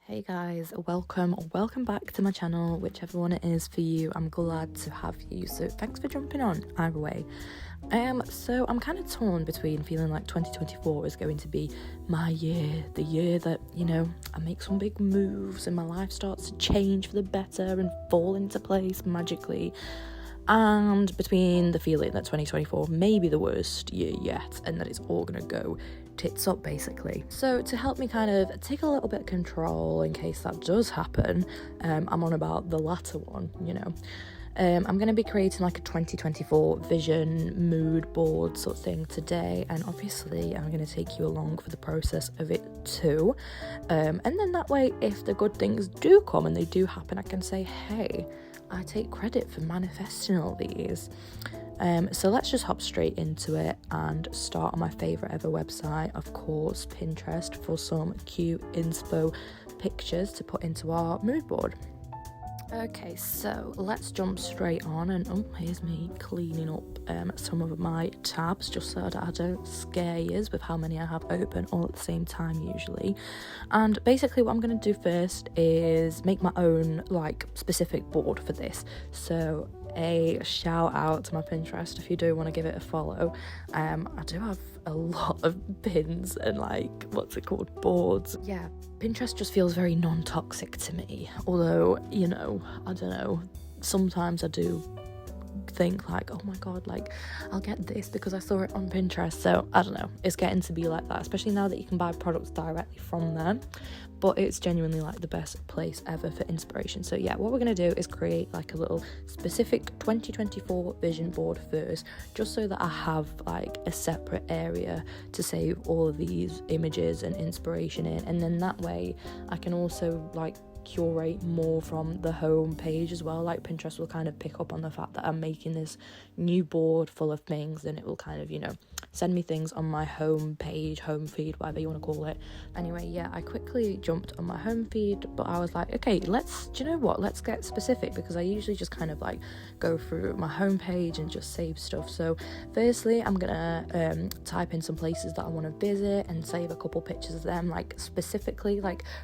Hey guys, welcome back to my channel, whichever one it is for you. I'm glad to have you, so thanks for jumping on either way. So I'm kind of torn between feeling like 2024 is going to be my year, the year that, I make some big moves and my life starts to change for the better and fall into place magically, and between the feeling that 2024 may be the worst year yet and that it's all gonna go tits up basically. So to help me kind of take a little bit of control in case that does happen, I'm on about the latter one, I'm going to be creating like a 2024 vision mood board sort of thing today, and obviously I'm going to take you along for the process of it too, and then that way if the good things do come and they do happen, I can say, hey, I take credit for manifesting all these. So let's just hop straight into it and start on my favourite ever website, of course, Pinterest, for some cute inspo pictures to put into our mood board. Okay, so let's jump straight on, and here's me cleaning up some of my tabs just so that I don't scare you with how many I have open all at the same time usually. And basically what I'm going to do first is make my own specific board for this. So a shout out to my Pinterest if you do want to give it a follow. I do have a lot of pins and boards. Yeah, Pinterest just feels very non-toxic to me, although I don't know, sometimes I do think oh my god, I'll get this because I saw it on Pinterest. So I don't know, it's getting to be like that, especially now that you can buy products directly from them. But it's genuinely the best place ever for inspiration. So yeah, what we're going to do is create a little specific 2024 vision board first, just so that I have a separate area to save all of these images and inspiration in, and then that way I can also curate more from the home page as well. Pinterest will kind of pick up on the fact that I'm making this new board full of things, and it will kind of send me things on my home page, home feed, whatever you want to call it. Anyway, yeah, I quickly jumped on my home feed, but I was okay, let's get specific, because I usually just kind of go through my home page and just save stuff. So firstly, I'm gonna type in some places that I want to visit and save a couple pictures of them, specifically,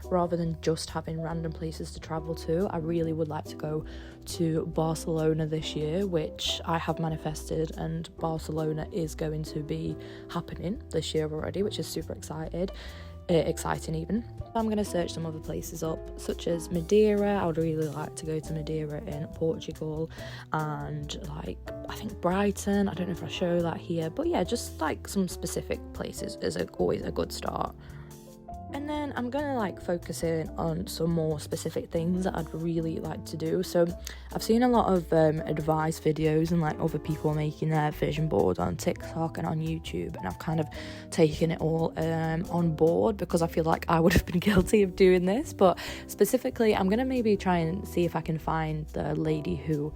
rather than just having random places to travel to. I really would like to go to Barcelona this year, which I have manifested, and Barcelona is going to be happening this year already, which is super exciting even. I'm going to search some other places up, such as Madeira. I would really like to go to Madeira in Portugal, and I think Brighton. I don't know if I show that here, but yeah, just some specific places is always a good start. And then I'm going to focus in on some more specific things that I'd really like to do. So I've seen a lot of advice videos and other people making their vision board on TikTok and on YouTube, and I've kind of taken it all on board because I feel like I would have been guilty of doing this. But specifically, I'm going to maybe try and see if I can find the lady who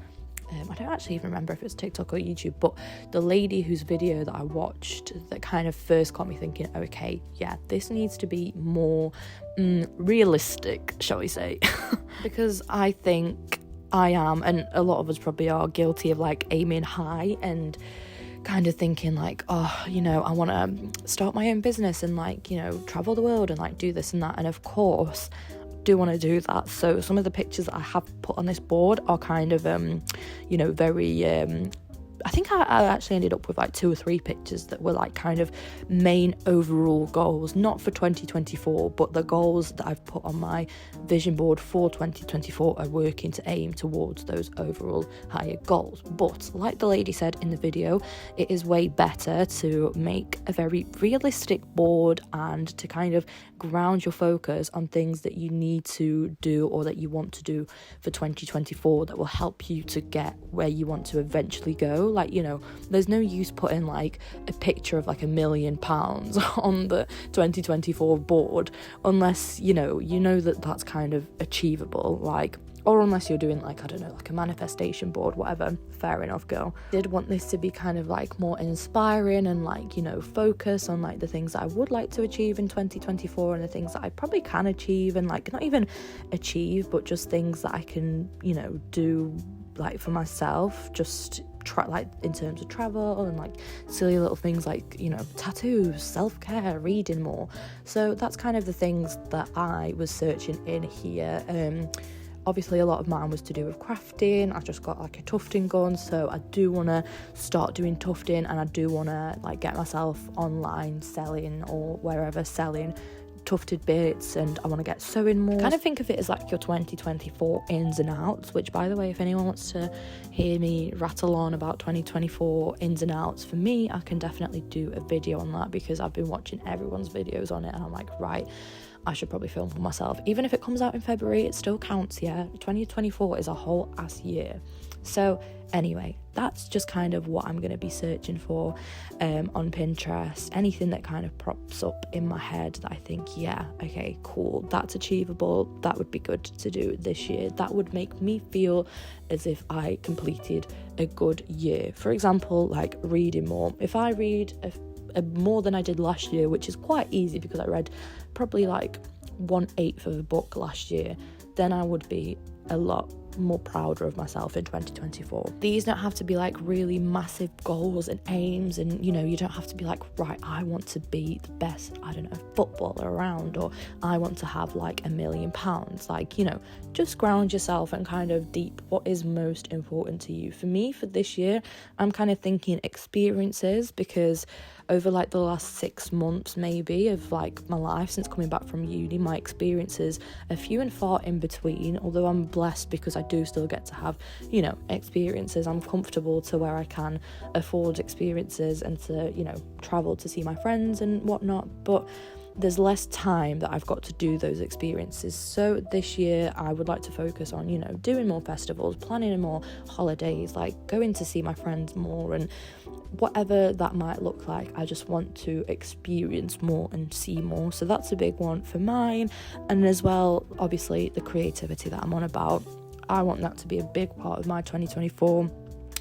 I don't actually even remember if it's TikTok or YouTube, but the lady whose video that I watched that kind of first got me thinking, okay, yeah, this needs to be more realistic, shall we say. Because I think I am, and a lot of us probably are, guilty of aiming high and kind of thinking I want to start my own business and travel the world and do this and that, and of course do want to do that. So some of the pictures that I have put on this board are kind of very I think I actually ended up with 2 or 3 pictures that were kind of main overall goals, not for 2024, but the goals that I've put on my vision board for 2024 are working to aim towards those overall higher goals. But like the lady said in the video, it is way better to make a very realistic board and to kind of ground your focus on things that you need to do or that you want to do for 2024 that will help you to get where you want to eventually go. There's no use putting a picture of £1 million on the 2024 board unless you know that that's kind of achievable, or unless you're doing I don't know, a manifestation board, whatever. Fair enough, girl. Did want this to be kind of more inspiring and focus on the things that I would like to achieve in 2024 and the things that I probably can achieve, and not even achieve, but just things that I can do like for myself, just try like in terms of travel and like silly little things like, you know, tattoos, self-care, reading more. So that's kind of the things that I was searching in here. Obviously a lot of mine was to do with crafting. I just got like a tufting gun, so I do want to start doing tufting, and I do want to like get myself online selling or wherever selling tufted bits, and I want to get sewing more. Kind of think of it as like your 2024 ins and outs, which by the way, if anyone wants to hear me rattle on about 2024 ins and outs, for me, I can definitely do a video on that, because I've been watching everyone's videos on it and I'm like, right, I should probably film for myself. Even if it comes out in February, it still counts, yeah? 2024 is a whole ass year. So anyway, that's just kind of what I'm going to be searching for on Pinterest. Anything that kind of props up in my head that I think, yeah, okay, cool, that's achievable, that would be good to do this year. That would make me feel as if I completed a good year. For example, like reading more. If I read more than I did last year, which is quite easy because I read probably like 1/8 of a book last year, then I would be a lot more prouder of myself in 2024. These don't have to be like really massive goals and aims, and you know, you don't have to be like, right, I want to be the best, I don't know, footballer around, or I want to have like £1 million. Like, you know, just ground yourself and kind of deep what is most important to you. For me, for this year, I'm kind of thinking experiences, because over like the last 6 months maybe of like my life since coming back from uni, my experiences are few and far in between, although I'm blessed because I do still get to have, you know, experiences. I'm comfortable to where I can afford experiences and to, you know, travel to see my friends and whatnot, but there's less time that I've got to do those experiences. So this year I would like to focus on, you know, doing more festivals, planning more holidays, like going to see my friends more, and whatever that might look like, I just want to experience more and see more. So that's a big one for mine. And as well, obviously the creativity that I'm on about, I want that to be a big part of my 2024,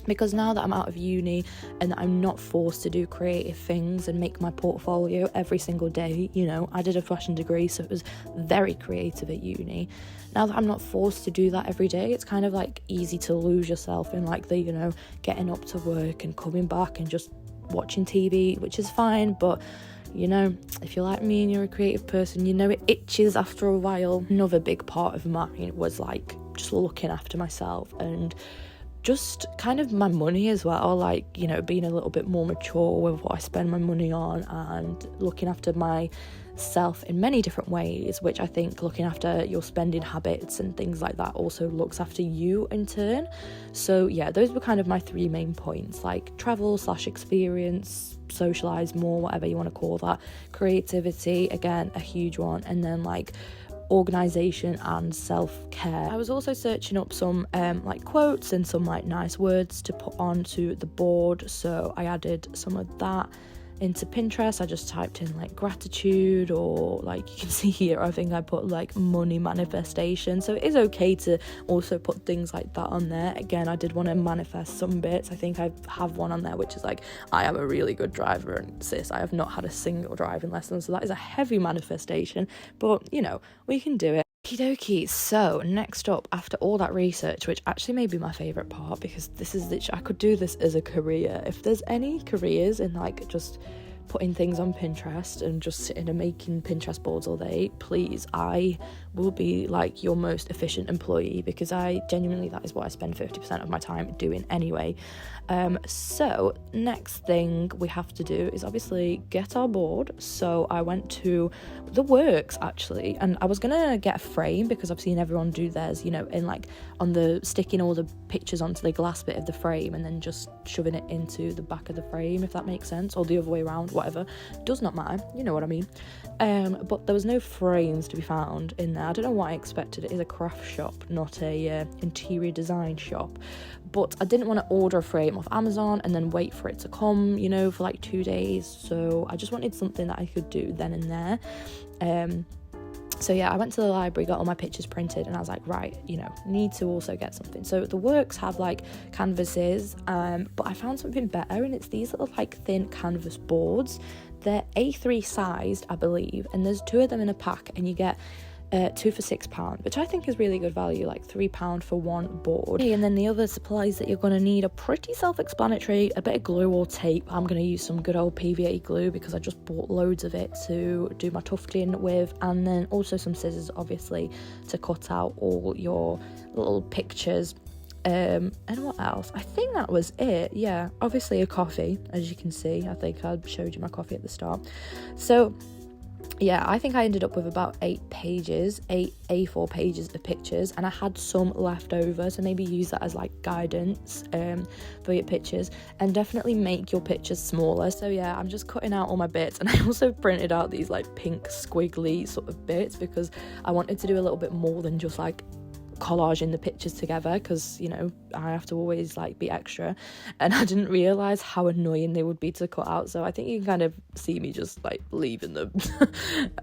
because now that I'm out of uni and that I'm not forced to do creative things and make my portfolio every single day, you know, I did a fashion degree, so it was very creative at uni. Now that I'm not forced to do that every day, it's kind of like easy to lose yourself in like the, you know, getting up to work and coming back and just watching TV, which is fine, but you know, if you're like me and you're a creative person, you know it itches after a while. Another big part of mine was like just looking after myself and just kind of my money as well, like, you know, being a little bit more mature with what I spend my money on and looking after myself in many different ways, which I think looking after your spending habits and things like that also looks after you in turn. So yeah, those were kind of my 3 main points, like travel / experience, socialize more, whatever you want to call that, creativity, again, a huge one, and then like organisation and self-care. I was also searching up some like quotes and some like nice words to put onto the board, so I added some of that into Pinterest. I just typed in like gratitude, or like you can see here, I think I put like money manifestation, so it is okay to also put things like that on there. Again, I did want to manifest some bits. I think I have one on there which is like, I am a really good driver, and sis, I have not had a single driving lesson, so that is a heavy manifestation, but you know, we can do it. Okie dokie. So next up, after all that research, which actually may be my favourite part, because this is literally, I could do this as a career. If there's any careers in like just putting things on Pinterest and just sitting and making Pinterest boards all day, please, I will be like your most efficient employee, because I genuinely, that is what I spend 50% of my time doing anyway. So next thing we have to do is obviously get our board. So I went to the works actually, and I was gonna get a frame because I've seen everyone do theirs, you know, in like on the sticking all the pictures onto the glass bit of the frame and then just shoving it into the back of the frame, if that makes sense, or the other way around, whatever, does not matter, you know what I mean. But there was no frames to be found in there. I don't know what I expected. It is a craft shop, not a interior design shop, but I didn't want to order a frame off Amazon and then wait for it to come, you know, for like 2 days. So I just wanted something that I could do then and there. So yeah, I went to the library, got all my pictures printed, and I was like, right, you know, need to also get something. So the works have like canvases, but I found something better, and it's these little like thin canvas boards. They're A3 sized, I believe, and there's 2 of them in a pack, and you get two for £6, which I think is really good value, like £3 for one board. And then the other supplies that you're going to need are pretty self-explanatory. A bit of glue or tape. I'm going to use some good old PVA glue because I just bought loads of it to do my tufting with, and then also some scissors, obviously, to cut out all your little pictures. And what else? I think that was it. Yeah, obviously a coffee, as you can see. I think I showed you my coffee at the start. So yeah, I think I ended up with about 8 A4 pages of pictures, and I had some left over, so maybe use that as like guidance for your pictures, and definitely make your pictures smaller. So yeah, I'm just cutting out all my bits, and I also printed out these like pink squiggly sort of bits because I wanted to do a little bit more than just like collaging the pictures together, because you know I have to always like be extra, and I didn't realize how annoying they would be to cut out, so I think you can kind of see me just like leaving them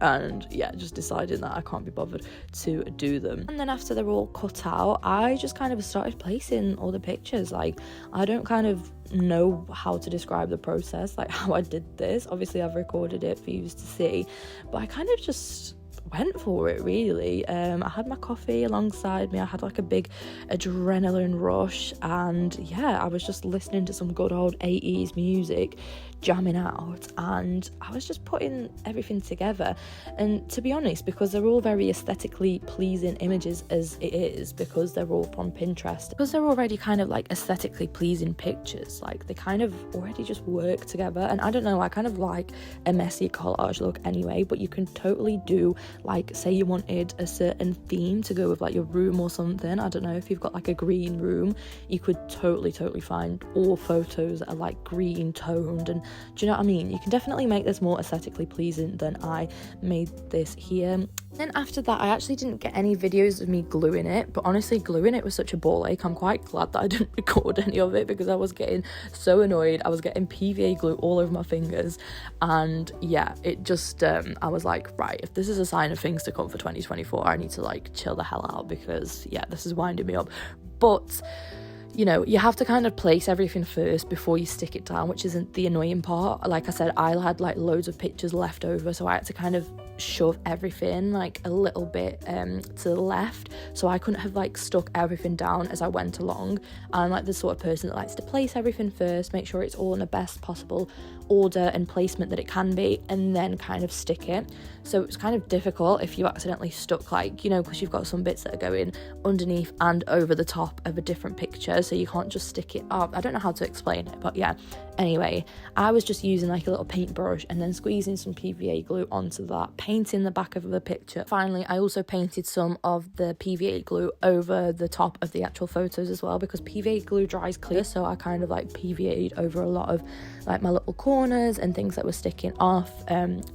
and yeah, just deciding that I can't be bothered to do them. And then after they're all cut out, I just kind of started placing all the pictures. Like, I don't kind of know how to describe the process, like how I did this. Obviously I've recorded it for you to see, but I kind of just went for it, really. I had my coffee alongside me, I had like a big adrenaline rush, and yeah, I was just listening to some good old 80s music, jamming out, and I was just putting everything together. And to be honest, because they're all very aesthetically pleasing images as it is, because they're all from Pinterest, because they're already kind of like aesthetically pleasing pictures, like they kind of already just work together. And I don't know, I kind of like a messy collage look anyway, but you can totally do, like, say you wanted a certain theme to go with like your room or something. I don't know, if you've got like a green room, you could totally find all photos that are like green toned, and do you know what I mean? You can definitely make this more aesthetically pleasing than I made this here. Then after that, I actually didn't get any videos of me gluing it, but honestly, gluing it was such a ball ache. I'm quite glad that I didn't record any of it, because I was getting so annoyed. I was getting PVA glue all over my fingers, and yeah, it just I was like, right, if this is a sign of things to come for 2024, I need to like chill the hell out, because yeah, this is winding me up. But you know, you have to kind of place everything first before you stick it down, which isn't the annoying part. Like I said, I had like loads of pictures left over, so I had to kind of shove everything like a little bit to the left, so I couldn't have like stuck everything down as I went along. I'm like the sort of person that likes to place everything first, make sure it's all in the best possible order and placement that it can be, and then kind of stick it. So it's kind of difficult if you accidentally stuck, like, you know, because you've got some bits that are going underneath and over the top of a different picture, so you can't just stick it up. I don't know how to explain it, but yeah, anyway, I was just using like a little paintbrush and then squeezing some PVA glue onto that, painting the back of the picture. Finally, I also painted some of the PVA glue over the top of the actual photos as well, because PVA glue dries clear, so I kind of like PVA'd over a lot of like my little corners and things that were sticking off,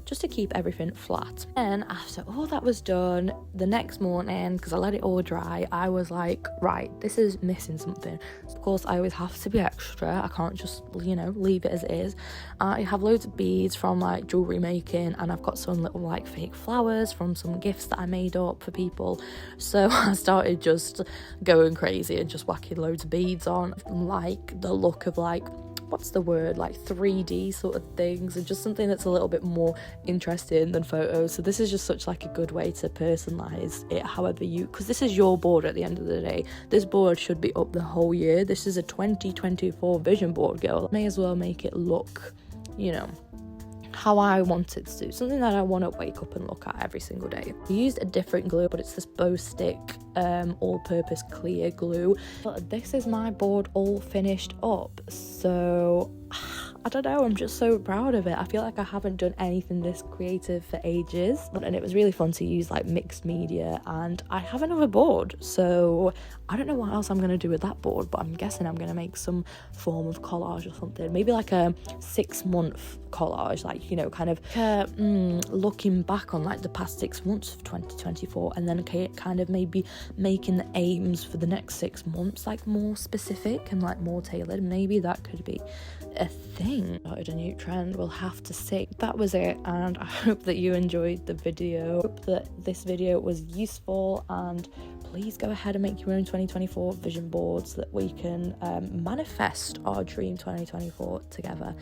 just to keep everything flat. And after all that was done, the next morning, because I let it all dry, I was like, right, this is missing something. Of course, I always have to be extra. I can't just, you know, leave it as it is. I have loads of beads from like jewelry making, and I've got some little like fake flowers from some gifts that I made up for people. So I started just going crazy and just whacking loads of beads on, like the look of like, what's the word, like 3D sort of things, and just something that's a little bit more interesting than photos. So this is just such like a good way to personalize it however you, because this is your board at the end of the day. This board should be up the whole year. This is a 2024 vision board, girl. May as well make it look, you know, how I want it to, something that I want to wake up and look at every single day. I used a different glue, but it's this bow stick all-purpose clear glue. But this is my board all finished up, so I don't know, I'm just so proud of it. I feel like I haven't done anything this creative for ages, and it was really fun to use like mixed media. And I have another board, so I don't know what else I'm going to do with that board, but I'm guessing I'm going to make some form of collage or something, maybe like a 6-month collage, like, you know, kind of looking back on like the past 6 months of 2024, and then kind of maybe making the aims for the next 6 months like more specific and like more tailored. Maybe that could be a thing. Started a new trend, we'll have to see. That was it, and I hope that you enjoyed the video. Hope that this video was useful, and please go ahead and make your own 2024 vision board so that we can manifest our dream 2024 together.